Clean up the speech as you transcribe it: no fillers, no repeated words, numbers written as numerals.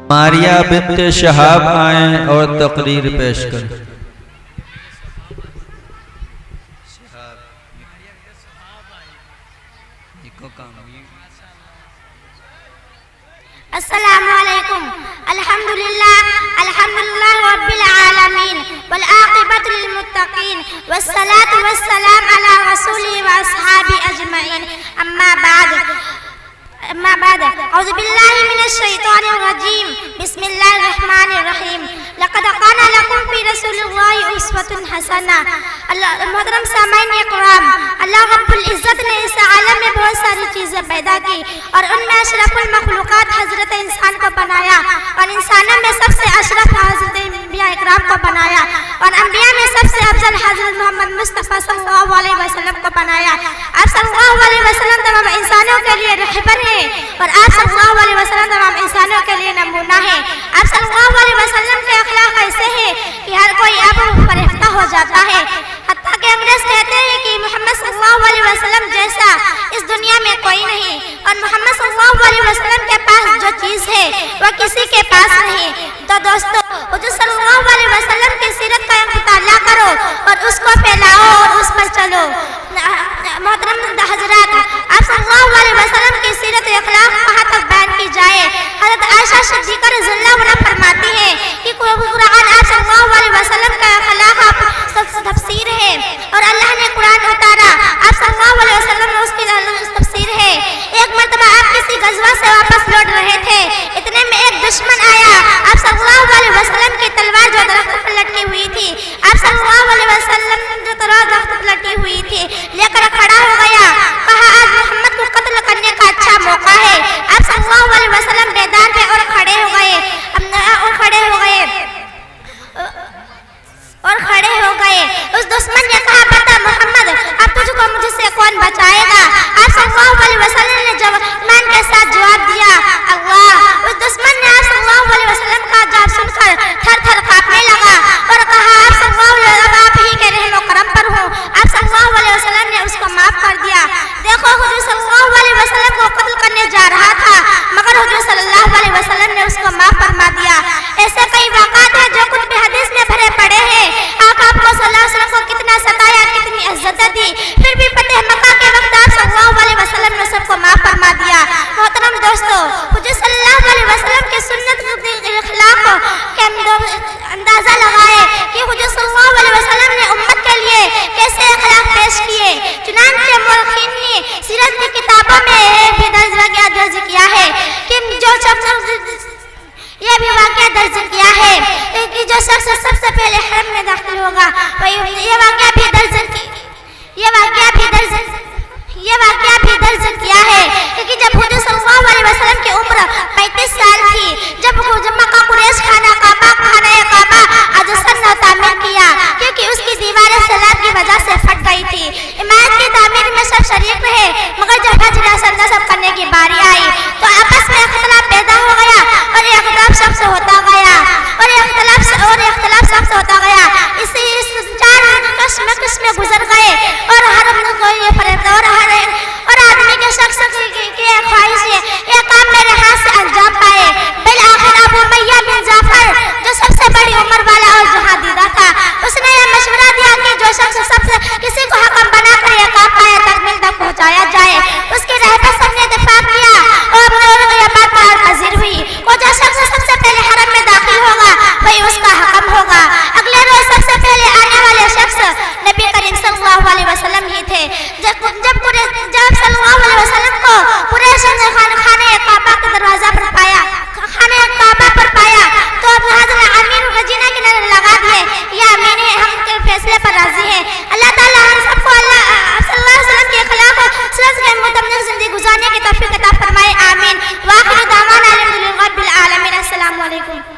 ماریہ بنت شہاب آئیں اور تقریر پیش کریں۔ السلام علیکم۔ الحمدللہ رب العالمین والعاقبۃ للمتقین والصلاة والسلام علی رسولہ واصحابہ اجمعین، اما بعد اعوذ باللہ من الشیطان الرجیم، بسم اللہ الرحمن الرحیم۔ لقد کان لکم فی رسول اللہ اسوۃ حسنہ۔ محترم سامعین اکرام، اللہ رب العزت نے اس عالم میں بہت ساری چیزیں پیدا کی اور ان میں اشرف المخلوقات حضرت انسان کو بنایا، اور انسانوں میں سب سے اشرف حضرت انبیاء اکرام کو بنایا، اور انبیاء میں سب سے افضل حضرت محمد مصطفیٰ صلی اللہ علیہ وسلم کو بنایا۔ آپ صلی اللہ علیہ وسلم تمام انسانوں کے لیے رہبر ہیں، اور آپ صلی اللہ علیہ وسلم تمام انسانوں کے لیے نمونہ ہے۔ آپ صلی اللہ علیہ وسلم کے اخلاق ایسے ہیں کہ ہر کوئی آپ فرشتہ ہو جاتا ہے، حتیٰ کہ انگریز کہتے ہیں کہ محمد صلی اللہ علیہ وسلم جیسا اس دنیا میں کوئی نہیں، اور محمد صلی اللہ علیہ وسلم کے پاس جو چیز ہے وہ کسی کے پاس نہیں۔ تو دوستو، حضور صلی اللہ علیہ وسلم کی سیرت کا مطالعہ کرو اور اس کو پھیلاؤ اور اس پر چلو۔ محترم حضرات، آپ صلی اللہ علیہ وسلم کی سیرت اخلاق کہاں تک بیان کی جائے؟ حضرت عائشہ صدیقہ رضی اللہ عنہا فرماتی ہے کہ قرآن آپ صلی اللہ علیہ وسلم کا اخلاق تفسیر ہے، اور اللہ نے قرآن اتارا، آپ صلی اللہ علیہ وسلم نے اس کی تفسیر ہے۔ ایک مرتبہ آپ کسی غزوہ سے واپس لوٹ رہے تھے، اتنے میں ایک دشمن آیا، آپ صلی اللہ علیہ وسلم کی تلوار جو درخت پر لٹکی ہوئی تھی، آپ صلی اللہ علیہ وسلم جو تلوار درخت پر لٹکی ہوئی تھی لے کر کھڑا ہو گیا، کہا آج محمد کو قتل کرنے کا اچھا موقع ہے۔ آپ صلی اللہ علیہ وسلم بیدار ہوئے اور کھڑے ہو گئے اس دشمن نے کہا بتا محمد، اب تجھ کو مجھ سے کون بچائے گا؟ آپ صلی اللہ علیہ وسلم نے ایمان کے ساتھ جواب دیا اللہ۔ اس دشمن نے آپ صلی اللہ علیہ وسلم کا جواب سن کر تھر تھر کانپنے لگا اور کہا آپ صلی اللہ علیہ وسلم آپ ہی کے رحم و کرم پر ہوں۔ آپ صلی اللہ علیہ وسلم نے اس کو معاف کر دیا۔ دیکھو، حضور صلی اللہ علیہ وسلم کو قتل کرنے جا رہا تھا، مگر حضور صلی اللہ علیہ وسلم نے اس کو معاف فرما دیا۔ ایسے کئی واقعات ہیں جو کتب حدیث میں بھرے پڑے ہیں۔ آپ کو صلی اللہ علیہ وسلم کو کتنا ستایا، کتنی عزت دی، پھر بھی فتح مکہ کے وقت آپ صلی اللہ علیہ وسلم نے سب کو معاف فرما دیا۔ محترم دوستو، حضور صلی اللہ علیہ وسلم کی سنت اخلاق کے اندازہ لگائے کہ حضور صلی اللہ علیہ وسلم نے امت کے لیے کیسے اخلاق پیش کیے۔ چنانچہ مورخین نے سیرت کی کتابوں میں بھی درج کیا ہے کہ جو شخص یہ بھی واقعہ درج کیا ہے کہ جو شخص سب سے پہلے حرم میں داخل ہوگا، یہ واقعہ بھی درج کیا ہے کہ جب حضور صلی اللہ علیہ وسلم کی عمر 35 سال تھی، جب مکہ قریش خانہ کعبہ اجسن تعمیر کیا، کیونکہ اس کی دیواریں سیلاب کی وجہ سے پھٹ گئی تھی۔ عمارت کی تعمیر میں سب شریک رہے، مگر جب حج نصب کرنے کی باری آئی تو آپس میں اختلاف پیدا ہو گیا اور اختلاف سخت ہوتا گیا اسی 4 قسمیں گزر گئے، اور ہر آدمی کے شخص کی خواہش ہے یہ کام میرے ہاتھ سے انجام پائے۔ بالآخر ابو امیہ بن جعفر جو سب سے بڑی عمر والا اور جہادیدہ تھا، اس نے یہ مشورہ دیا کہ جو شخص کسی کو حکم بنا کر یہ کام پائے تکمیل تک پہنچایا جائے۔ اس کی رہ پر سب نے اتفاق کیا اور یہ بات پذیر ہوئی، وہ جو شخص سب سے پہلے حرم میں داخل ہوگا وہی اس کا حکم ہوگا۔ اگلے روز سب سے پہلے آنے والے شخص نبی کریم صلی اللہ علیہ وسلم ہی تھے۔ جب صلی اللہ علیہ وسلم کو قریش نے خانہ کعبہ کے دروازہ پر پایا تو حضرت امیر غجینہ کی نظر لگا دیے، یہ امین ہے، ہم کے فیصلے پر راضی ہیں۔ اللہ تعالیٰ ہم سب کو صلی اللہ علیہ وسلم کے اخلاق سرز کے مطابق زندگی گزارنے کی توفیق عطا فرمائے، آمین۔ واخر دعوانا الحمدللہ رب العالمین۔ السلام علیکم۔